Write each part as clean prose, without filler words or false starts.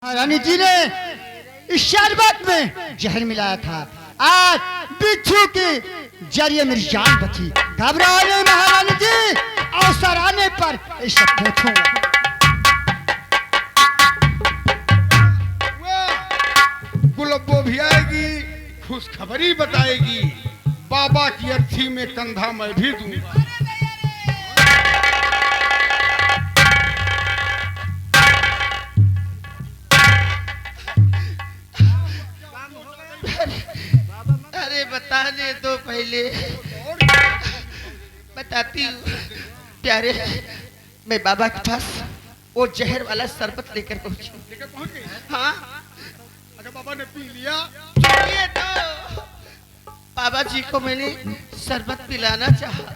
रानी जी ने इस शरबत में जहर मिलाया था। आज बिच्छू के जरिए मेरी जान बची। घबराओ नहीं महारानी जी, अवसर आने पर इसे पूछूंगा। गुलब्बो भी आएगी, खुशखबरी बताएगी। बाबा की अर्थी में कंधा मैं भी दूंगा। अरे बताने दो पहले, बताती हूँ। प्यारे, मैं बाबा के पास वो जहर वाला शरबत लेकर पहुंची। लेकर पहुंच गई? हाँ, अगर बाबा ने पी लिया ये तो बाबा जी को मैंने शरबत पिलाना चाहा,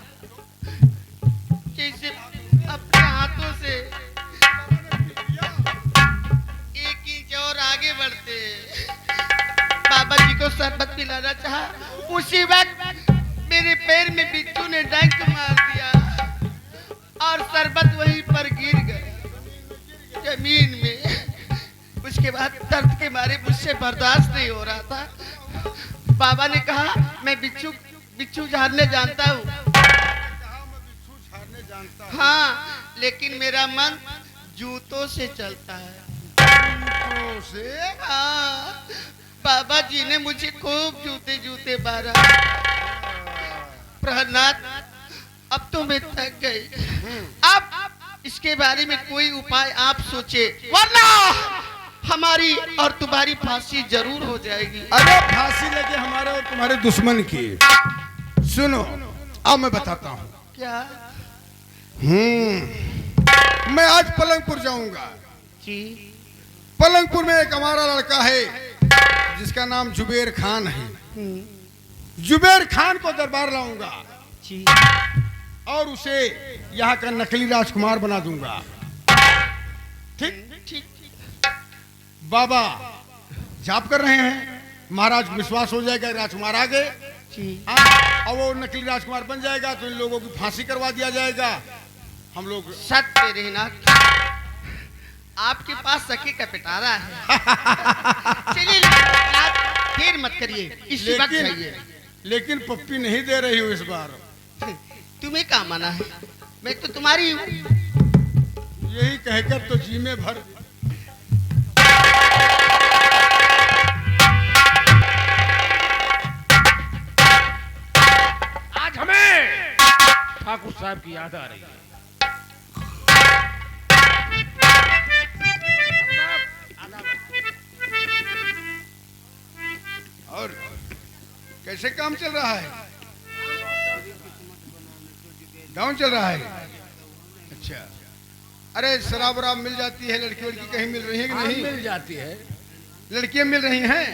जैसे अपने हाथों से एक इंच और आगे बढ़ते बाबा जी को शरबत पिलाना चाहा। उसी वक्त मेरे पैर में बिच्छू ने डंक मार दिया और शरबत वहीं पर गिर गया जमीन में। उसके बाद दर्द के मारे मुझसे बर्दाश्त नहीं हो रहा था। बाबा ने कहा मैं बिच्छू झाड़ने जानता हूँ। हाँ, लेकिन मेरा मन जूतों से चलता है। जूतों से? हाँ, बाबा जी ने मुझे खूब जूते मारा। प्रहलाद, अब तो मैं थक गई। अब इसके बारे में कोई उपाय आप सोचे, वरना हमारी और तुम्हारी फांसी जरूर हो जाएगी। अरे फांसी लगे हमारे और तुम्हारे दुश्मन की। सुनो, अब मैं बताता हूँ। क्या? मैं आज पलंगपुर जाऊंगा जी। पलंगपुर में एक हमारा लड़का है जिसका नाम जुबेर खान है। जुबेर खान को दरबार लाऊंगा जी। और उसे यहाँ का नकली राजकुमार बना दूंगा। ठीक ठीक। बाबा जाप कर रहे हैं, महाराज को विश्वास हो जाएगा राजकुमार आ गए। जी। और वो नकली राजकुमार बन जाएगा तो इन लोगों की फांसी करवा दिया जाएगा। हम लोग सत्य रहना, आपके पास सखी का पिटारा है। चलिए देर मत करिए, इसी वक्त जाइए। लेकिन पप्पी नहीं दे रही हूँ इस बार। तुम्हें क्या माना है, मैं तो तुम्हारी हूँ। यही कहकर तो जी में भर। आज हमें ठाकुर साहब की याद आ रही है। और कैसे काम चल रहा है? डाउन चल रहा है। अच्छा, अरे शराब वराब मिल जाती है? लड़की वड़की कहीं मिल रही है कि नहीं? मिल जाती है, लड़कियां मिल रही हैं?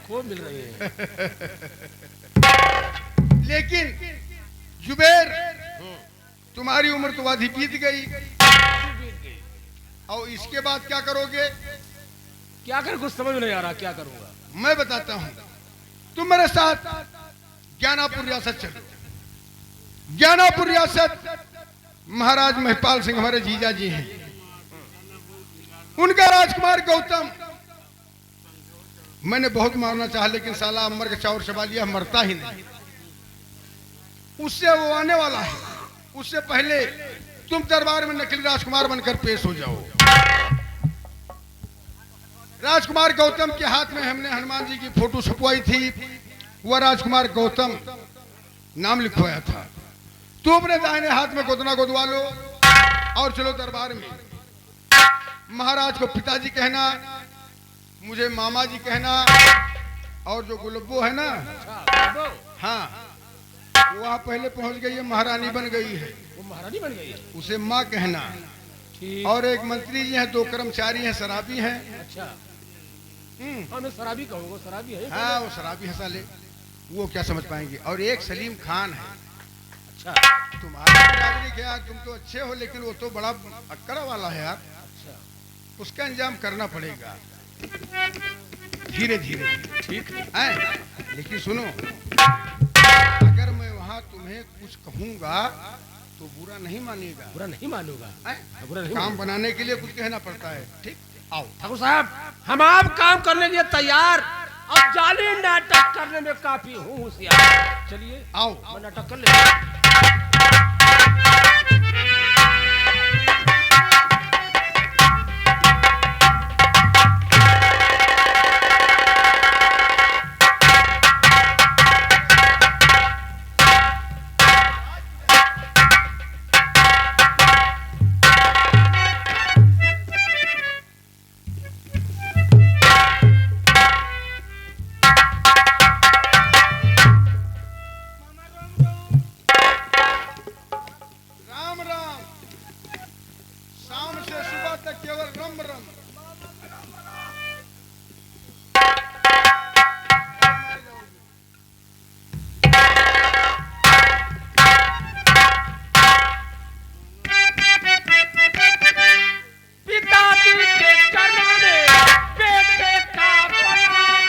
खूब मिल रही है। लेकिन जुबेर, तुम्हारी उम्र तो आधी बीत गई। और इसके बाद क्या करोगे? क्या कर, कुछ समझ में नहीं आ रहा, क्या करूंगा? मैं बताता हूं। तुम मेरे साथ ज्ञानापुर रियासत चलो। ज्ञानापुर रियासत महाराज महिपाल सिंह हमारे जीजा जी हैं। उनका राजकुमार गौतम मैंने बहुत मारना चाहा, लेकिन साला अमर का चावर चबा लिया, मरता ही नहीं। उससे वो आने वाला है। उससे पहले तुम दरबार में नकली राजकुमार बनकर पेश हो जाओ। राजकुमार गौतम के हाथ में हमने हनुमान जी की फोटो छपवाई थी। वह राजकुमार गौतम नाम लिखवाया था। तुम अपने दाहिने हाथ में गोदना गोदवा लो और चलो दरबार में। महाराज को पिताजी कहना, मुझे मामा जी कहना, और जो गुलब्बो है ना, हाँ, वहाँ पहले पहुंच गई है, महारानी बन गई है। वो महारानी बन गई है? उसे माँ कहना। और एक मंत्री जी हैं, 2 कर्मचारी हैं, शराबी हैं। अच्छा, हाँ, मैं शराबी कहूँगा। शराबी है? हाँ, वो शराबी हंसा ले, वो क्या समझ पाएंगे। और एक सलीम खान है। अच्छा, तुम्हारा बिरादरी क्या यार, तुम तो अच्छे हो, लेकिन वो तो बड़ा अक्कड़ वाला है यार। अच्छा, उसका इंतजाम करना पड़ेगा धीरे धीरे। ठीक है, लेकिन सुनो, अगर मैं वहाँ तुम्हें कुछ कहूँगा तो बुरा नहीं मानिएगा। बुरा नहीं मानूंगा। हैं? बुरा नहीं काम मानूंगा। बनाने के लिए कुछ कहना पड़ता है। ठीक, आओ। ठाकुर साहब, हम आप काम करने के लिए तैयार और जाली नाटक करने में काफी हूँ होशियार। चलिए आओ मैं नाटक कर ले। राम राम। शाम से सुबह तक केवल रम रम। पिताजी के चरणों में बेटे का प्रणाम,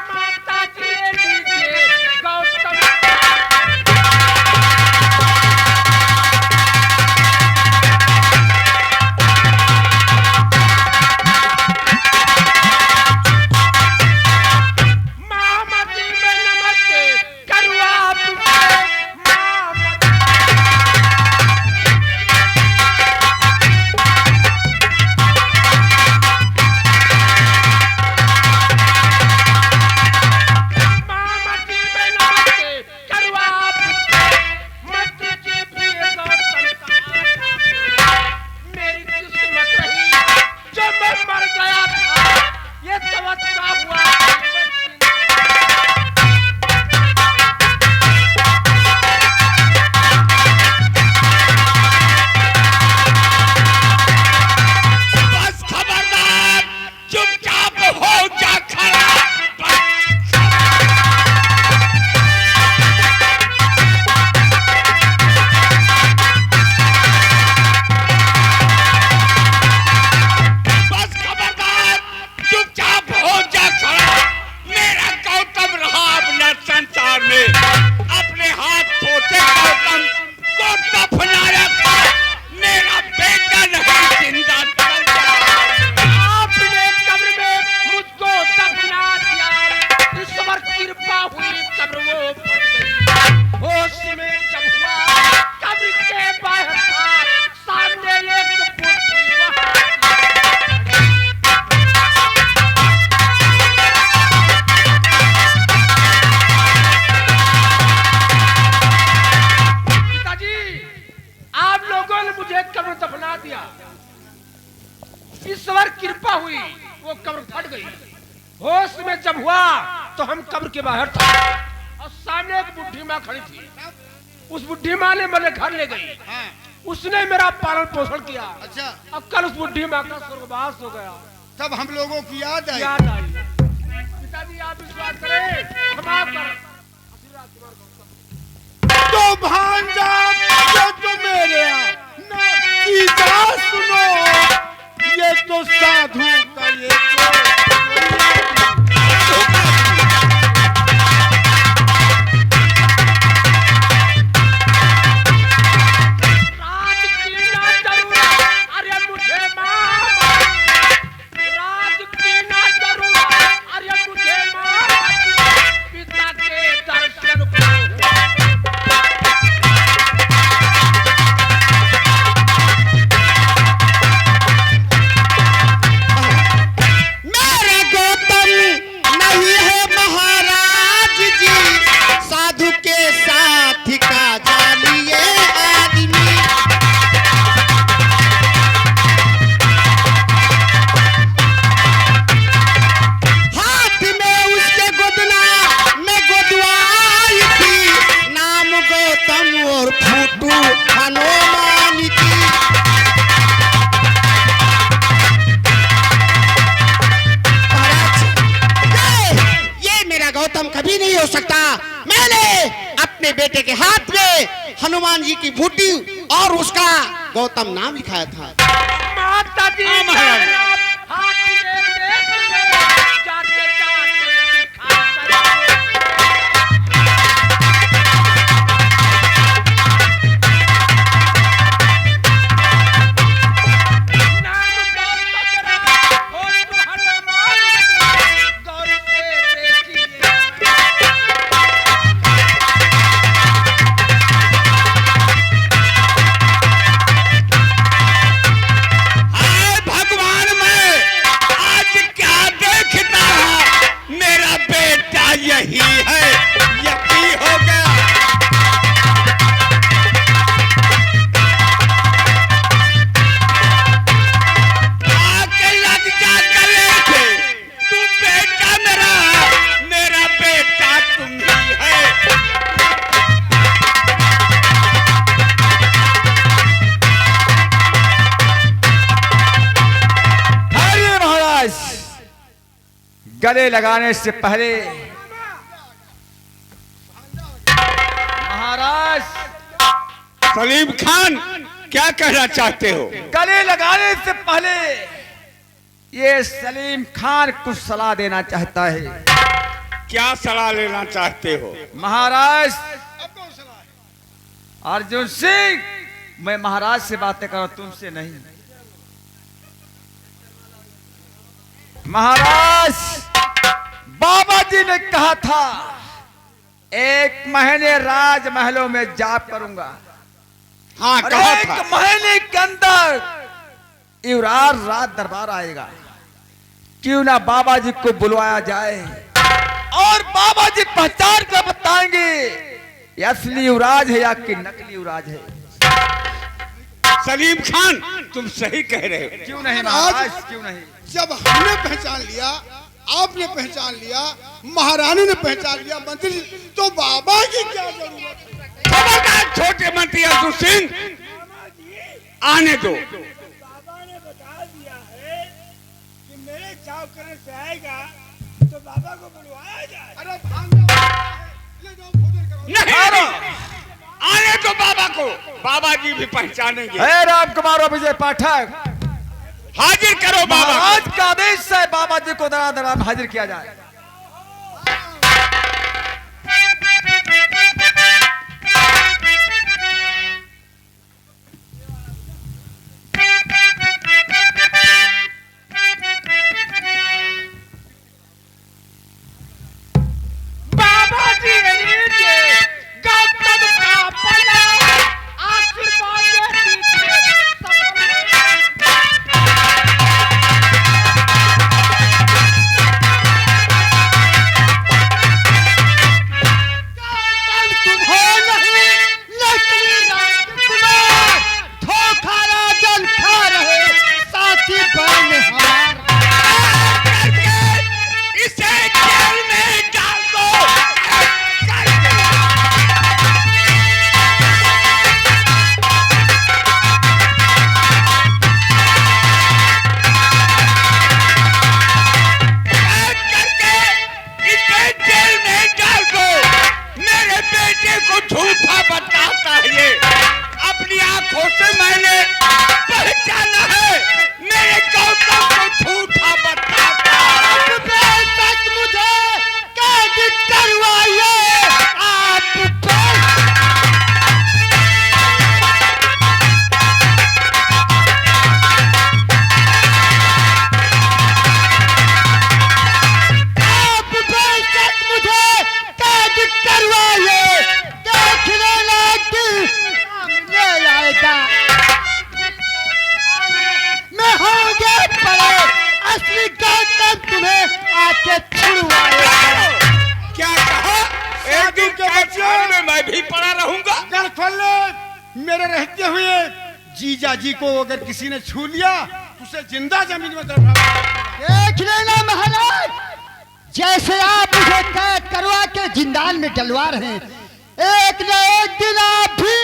माताजी लीजिए गौतम। मामाजी में नमस्ते करूँ आपसे, मामाजी। मामाजी में नमस्ते करूँ आपसे, माताजी प्रिय गौतम का आशीर्वाद। मेरी किस्मत रही जो मैं मर गया था, ये तवज्जो हुआ कि मैं बस खबरदार, चुपचाप हो जा खड़ा। बस खबरदार, चुपचाप हो जा खड़ा। मेरा गौतम रहा अपने संसार में, अपने हाथों से गौतम को दफनाया था। मेरा बेटा नहीं जिंदा चल गया। आपने कब्र में मुझको दफना दिया। ईश्वर कृपा हुई, कब्र वो फट गई। होश में जब हुआ, कब्र के बाहर था, सामने एक बुढ़ी वहाँ पिताजी, आप लोगों ने मुझे कब्र दफना दिया। ईश्वर कृपा हुई, वो कब्र फट गई। होश में जब हुआ तो हम कब्र के बाहर था और सामने एक बुढ़ी माँ खड़ी थी। उस बुढ़ी माँ ने मेरे घर ले गई। उसने मेरा पालन पोषण किया। अच्छा, अब कल उस बुढ़ी माँ का स्वर्गवास हो गया। तब हम लोगों की याद आई। याद आई। पिताजी आप विश्वास करें, हम आपका आशीर्वाद तुम्हारा। तो भांजा ये तो मेरे यहाँ ना सीधा सुनो, ये तो साधु का ये राज की ना जरूरत, अरे मुझे मामा। राज की ना जरूरत, अरे मुझे मामा। पिता के दर्शन को मेरा गौतम नहीं है महाराज जी, साधु के साथ का जालिए आदमी। हाथ में उसके गोदना में गोदवाई थी, नाम गौतम और फूटू हनुमान की। ये मेरा गौतम कभी नहीं हो सकता। मैंने अपने बेटे के हाथ में हनुमान जी की बूटी और उसका गौतम नाम लिखाया था। माता जी हाँ, महाराज। हाथी ने देख लिया, जाते जाते दिखा कर। नाम गौतम रहा, होश हनुमान गले लगाने से पहले महाराज सलीम खान क्या कहना चाहते हो? गले लगाने से पहले ये सलीम खान कुछ सलाह देना चाहता है। क्या सलाह लेना चाहते हो? महाराज अर्जुन सिंह, मैं महाराज से बातें कर रहा हूं, तुमसे नहीं। महाराज बाबा जी ने कहा था 1 महीने राजमहलों में जाप करूंगा। हाँ, और कहा 1 था। महीने के अंदर युवराज राज दरबार आएगा। क्यों ना बाबा जी को बुलवाया जाए और बाबा जी पहचान कर बताएंगे ये असली युवराज है या कि नकली युवराज है। सलीम खान तुम सही कह रहे हो। क्यों नहीं महाराज, क्यों नहीं? जब हमने पहचान लिया, आपने पहचान लिया, महारानी ने पहचान लिया, मंत्री जी, तो बाबा की क्या जरूरत है? खबरदार छोटे मंत्री अर्जुन सिंह, आने दो। बाबा ने बता दिया है कि मेरे चाव करने से आएगा तो बाबा को बुलवाया जाए। अरे भांग ले जाओ, भोजन करो। नहीं, आने दो बाबा को, बाबा जी भी पहचानेंगे। हे राम कुमार और विजय पाठक, हाजिर करो बाबा को। महाराज का आदेश है बाबा जी को दरबार में हाजिर किया जाए। बाबा जी लीजिए गौतम का पला, आशीर्वाद दीजिए सफल तुम हो नहीं नकली राजकुमार, धोखा राजन खा रहे साथी बन हार। इसे जेल में डाल दो। इसे जेल में डाल दो। मेरे बेटे को झूठा बताता है ये। अपनी आंखों से मैंने पहचाना है, मेरे गौतम को झूठा बताता है। तक मुझे कैद करवाइए आप पर। आप बेशक मुझे कैद करवाइए, देखने लायक सामने आएगा। मैं होंगे पड़े असली गौतम तुम्हें आके छुड़वाएगा। क्या कहा? एक दिन के बच्चों में मैं भी पड़ा रहूंगा। कर खोलो, मेरे रहते हुए जीजा जी को अगर किसी ने छू लिया तो उसे जिंदा जमीन में दफना। देख लेना महाराज, जैसे आप मुझे कैद करवा के जिंदान में डलवा रहे हैं, एक न एक दिन आप भी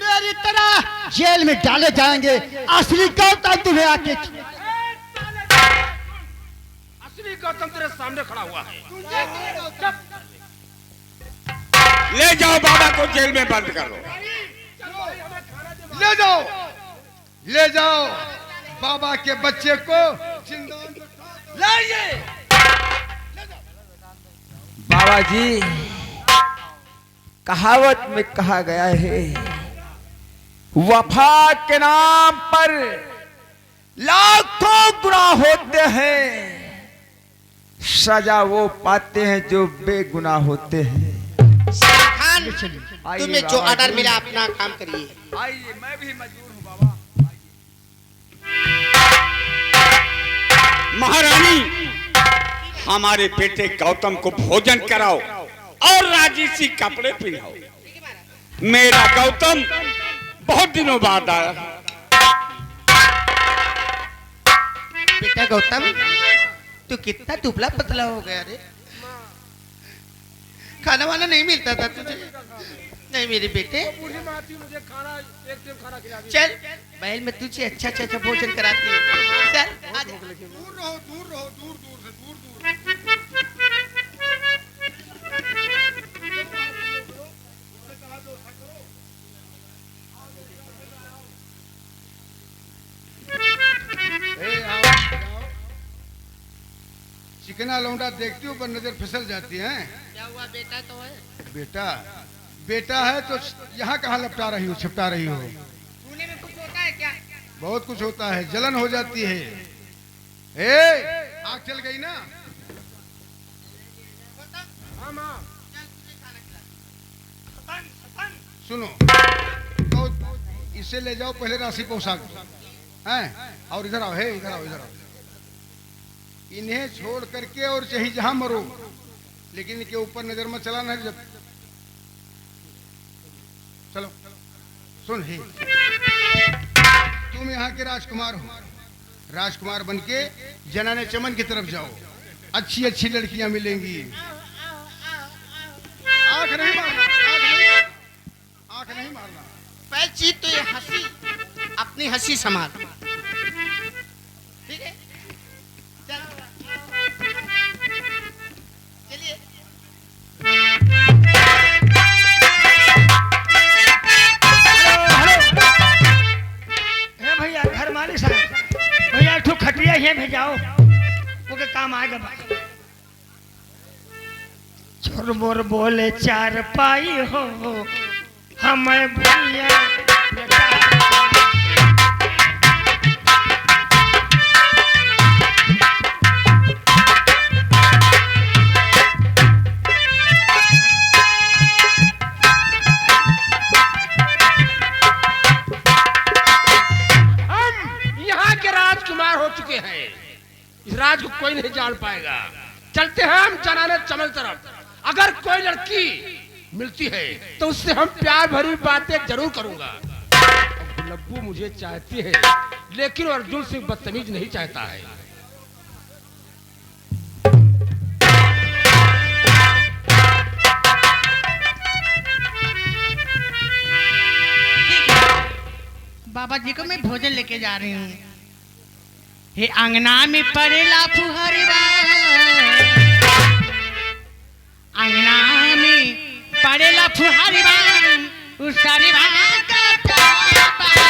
मेरी तरह जेल में डाले जाएंगे। असली गौतम तुम्हें आके असली गौतम तेरे सामने खड़ा हुआ है। ले जाओ बाबा को जेल में बंद करो। ले जाओ, ले जाओ बाबा के बच्चे को जिंदा लाइए। बाबा जी, कहावत में कहा गया है वफा के नाम पर लाखों गुनाह होते हैं, सजा वो पाते हैं जो बेगुनाह होते हैं। खान, आइए तुम्हें जो बाबा ऑर्डर जी। मिला अपना काम करिए। आइए, मैं भी मजबूर हूँ बाबा। महारानी, हमारे बेटे गौतम को भोजन कराओ और राजी सी कपड़े पहनाओ। मेरा गौतम बहुत दिनों बाद आया। बेटा गौतम, तू कितना दुबला पतला हो गया रे। खाना वाना नहीं मिलता था तुझे? नहीं मेरे बेटे, बूढ़ी माँ थी, मुझे खाना एक टाइम खाना खिला दी। चल महल में तुझे अच्छा भोजन कराती हूँ। चल आ जा। दूर रहो, दूर रहो, दूर दूर से दूर दूर। चिकना लौंडा देखती हो पर नजर फिसल जाती है। क्या हुआ, बेटा तो है? बेटा बेटा है तो यहाँ कहाँ लपटा रही हो, छिपटा रही हो? पुणे में कुछ होता है क्या? बहुत कुछ होता है, जलन हो जाती है। ए, आग चल गई ना? सुनो तो इसे ले जाओ, पहले राशि पहुंचा हैं, और इधर आओ, हे इधर आओ, इधर आओ। इन्हें छोड़ करके और चाहे जहां मरो, लेकिन इनके ऊपर नजर मत चलाना। जब चलो सुन, हे तुम यहाँ के राजकुमार हो, राजकुमार बनके जनाने चमन की तरफ जाओ, अच्छी अच्छी लड़कियां मिलेंगी। आंख नहीं मारना, आंख नहीं मारना। पहली चीज तो ये हंसी, अपनी हंसी संभाल, ठीक है? चलिए। हे भैया, घर मालिक साहब, भैया एक ठो खटिया ये भेजाओ, वो के काम आएगा भाई। छोर मोर बोले चार पाई हो, हमें भैया राजकुमार हो चुके हैं, इस राज को कोई नहीं जान पाएगा। चलते हैं हम जनाने चमन तरफ। अगर कोई लड़की मिलती है तो उससे हम प्यार भरी बातें जरूर करूंगा। अब गुलब्बू मुझे चाहती है, लेकिन अर्जुन सिंह बदतमीज नहीं चाहता है। बाबा जी को मैं भोजन लेके जा रही हूँ। हे अंगना में पड़ेला फुहरवा, अंगना में पड़ेला फुहरवा, उस सरवा का प्यार पागला।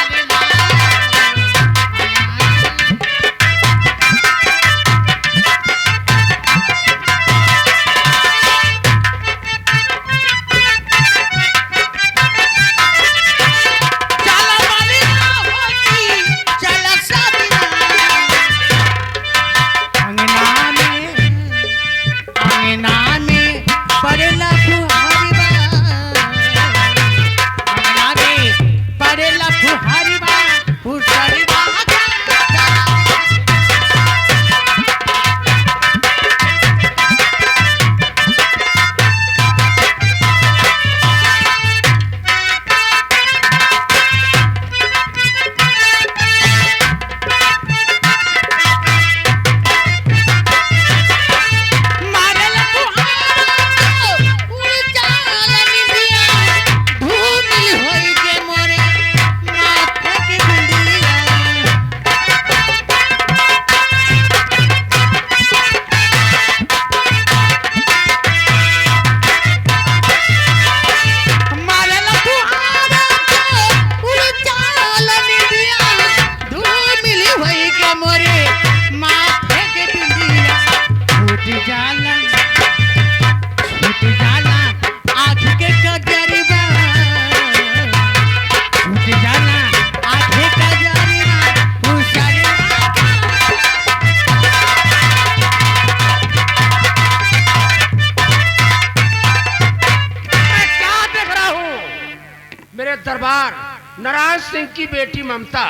दरबार नारायण सिंह की बेटी ममता,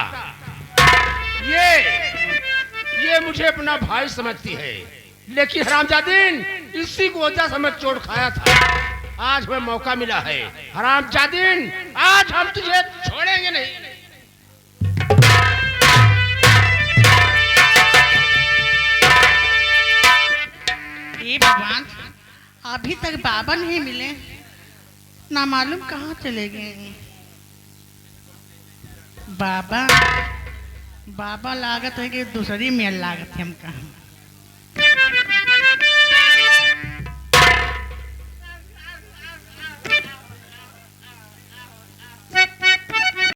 ये मुझे अपना भाई समझती है, लेकिन हरामजादिन इसी को वजह से मैं चोट खाया था। आज हमें मौका मिला है, हरामजादिन आज हम तुझे छोड़ेंगे नहीं। हे भगवान, अभी तक बाबा नहीं मिले, ना मालूम कहाँ चले गए। बाबा लागत है कि दूसरी में लागत है हमका।